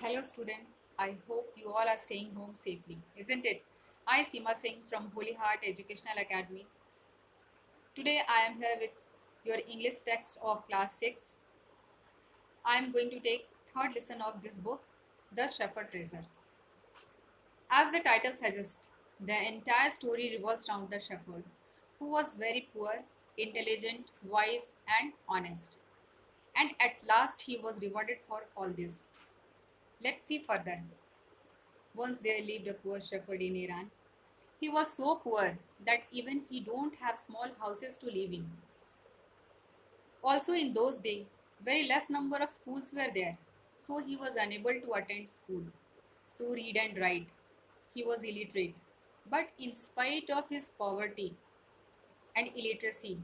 Hello student, I hope you all are staying home safely, isn't it? I Seema Singh from Holy Heart Educational Academy. Today I am here with your English text of class 6. I am going to take third lesson of this book, The Shepherd Treasure. As the title suggests, the entire story revolves around the shepherd, who was very poor, intelligent, wise and honest. And at last he was rewarded for all this. Let's see further. Once there lived a poor shepherd in Iran. He was so poor that even he don't have small houses to live in. Also in those days, very less number of schools were there, so he was unable to attend school, to read and write. He was illiterate. But in spite of his poverty and illiteracy,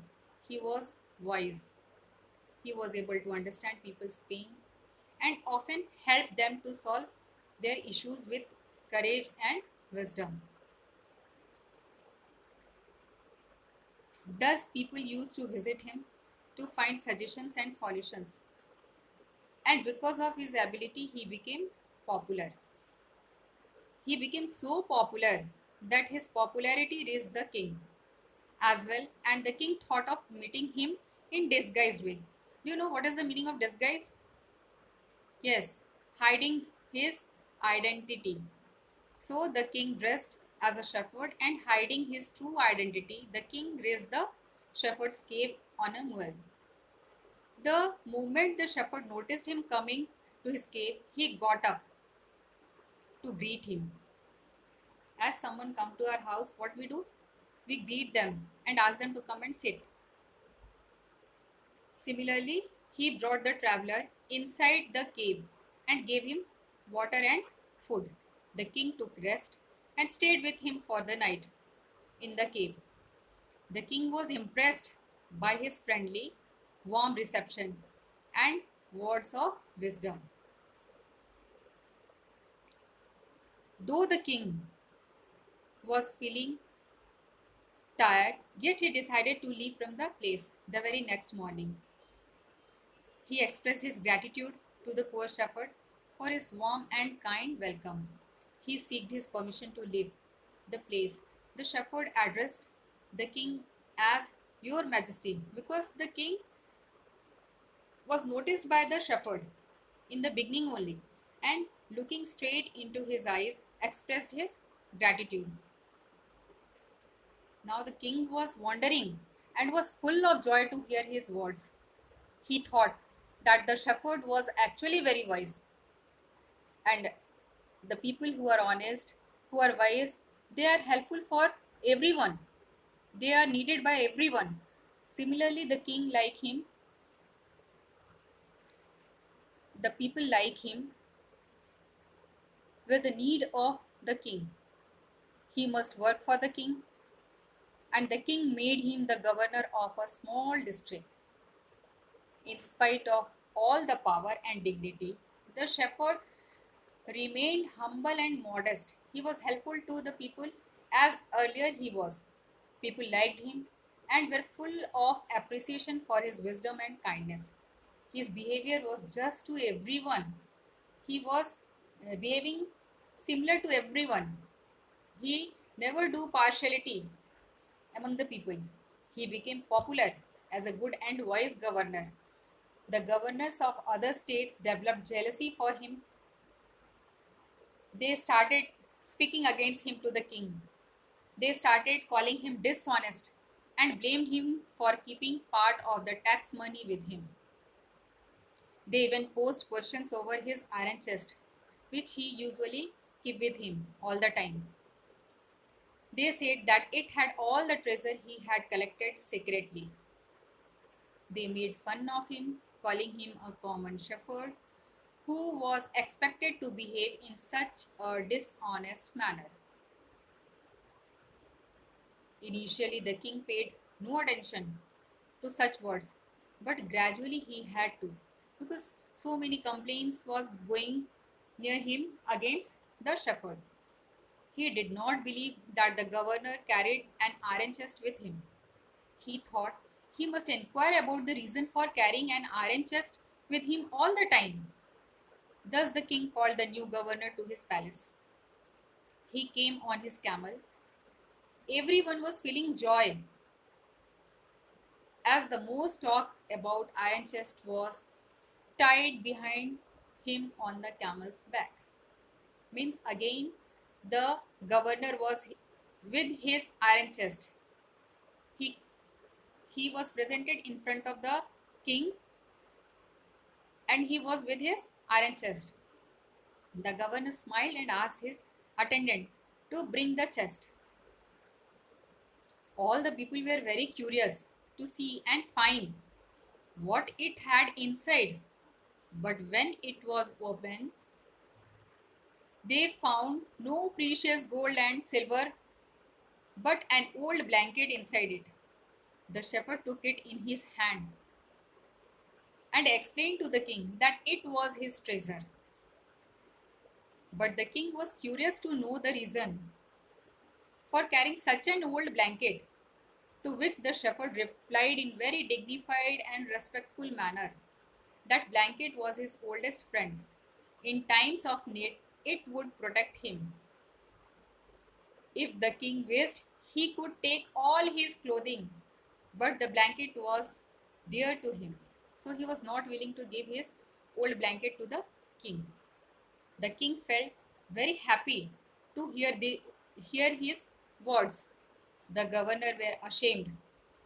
he was wise. He was able to understand people's pain and often help them to solve their issues with courage and wisdom. Thus, people used to visit him to find suggestions and solutions. And because of his ability, he became popular. He became so popular that his popularity reached the king as well, and the king thought of meeting him in disguised way. Do you know what is the meaning of disguise? Yes, hiding his identity. So the king dressed as a shepherd and hiding his true identity, the king raised the shepherd's cave on a mule. The moment the shepherd noticed him coming to his cave, he got up to greet him. As someone come to our house, what we do? We greet them and ask them to come and sit. Similarly, he brought the traveler inside the cave and gave him water and food. The king took rest and stayed with him for the night in the cave. The king was impressed by his friendly, warm reception and words of wisdom. Though the king was feeling tired, yet he decided to leave from the place the very next morning. He expressed his gratitude to the poor shepherd for his warm and kind welcome. He sought his permission to leave the place. The shepherd addressed the king as Your Majesty because the king was noticed by the shepherd in the beginning only, and looking straight into his eyes expressed his gratitude. Now the king was wondering and was full of joy to hear his words. He thought that the shepherd was actually very wise, and the people who are honest, who are wise, they are helpful for everyone. They are needed by everyone. Similarly, the people like him were the need of the king. He must work for the king, and the king made him the governor of a small district. In spite of all the power and dignity, the shepherd remained humble and modest. He was helpful to the people as earlier he was. People liked him and were full of appreciation for his wisdom and kindness. His behavior was just to everyone. He was behaving similar to everyone. He never do partiality among the people. He became popular as a good and wise governor. The governors of other states developed jealousy for him. They started speaking against him to the king. They started calling him dishonest and blamed him for keeping part of the tax money with him. They even posed questions over his iron chest, which he usually kept with him all the time. They said that it had all the treasure he had collected secretly. They made fun of him, calling him a common shepherd who was expected to behave in such a dishonest manner. Initially, the king paid no attention to such words, but gradually he had to, because so many complaints was going near him against the shepherd. He did not believe that the governor carried an iron chest with him. He thought he must inquire about the reason for carrying an iron chest with him all the time. Thus the king called the new governor to his palace. He came on his camel. Everyone was feeling joy as the most talked about iron chest was tied behind him on the camel's back. Means again, the governor was with his iron chest. He he was presented in front of the king and he was with his iron chest. The governor smiled and asked his attendant to bring the chest. All the people were very curious to see and find what it had inside. But when it was opened, they found no precious gold and silver, but an old blanket inside it. The shepherd took it in his hand and explained to the king that it was his treasure. But the king was curious to know the reason for carrying such an old blanket, to which the shepherd replied in very dignified and respectful manner that blanket was his oldest friend. In times of need, it would protect him. If the king wished, he could take all his clothing, but the blanket was dear to him. So he was not willing to give his old blanket to the king. The king felt very happy to hear his words. The governor were ashamed.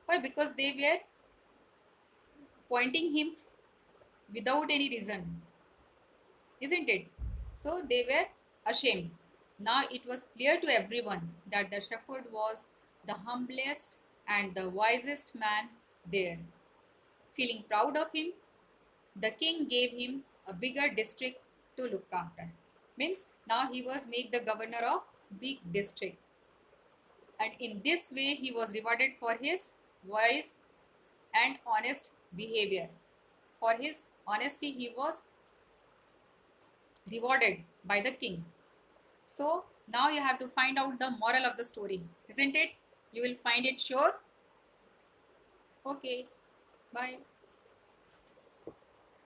Why? Because they were pointing him without any reason, isn't it? So they were ashamed. Now it was clear to everyone that the shepherd was the humblest and the wisest man there. Feeling proud of him, the king gave him a bigger district to look after. Means now he was made the governor of big district. And in this way he was rewarded for his wise and honest behavior. For his honesty he was rewarded by the king. So now you have to find out the moral of the story, isn't it? You will find it sure. Okay, bye.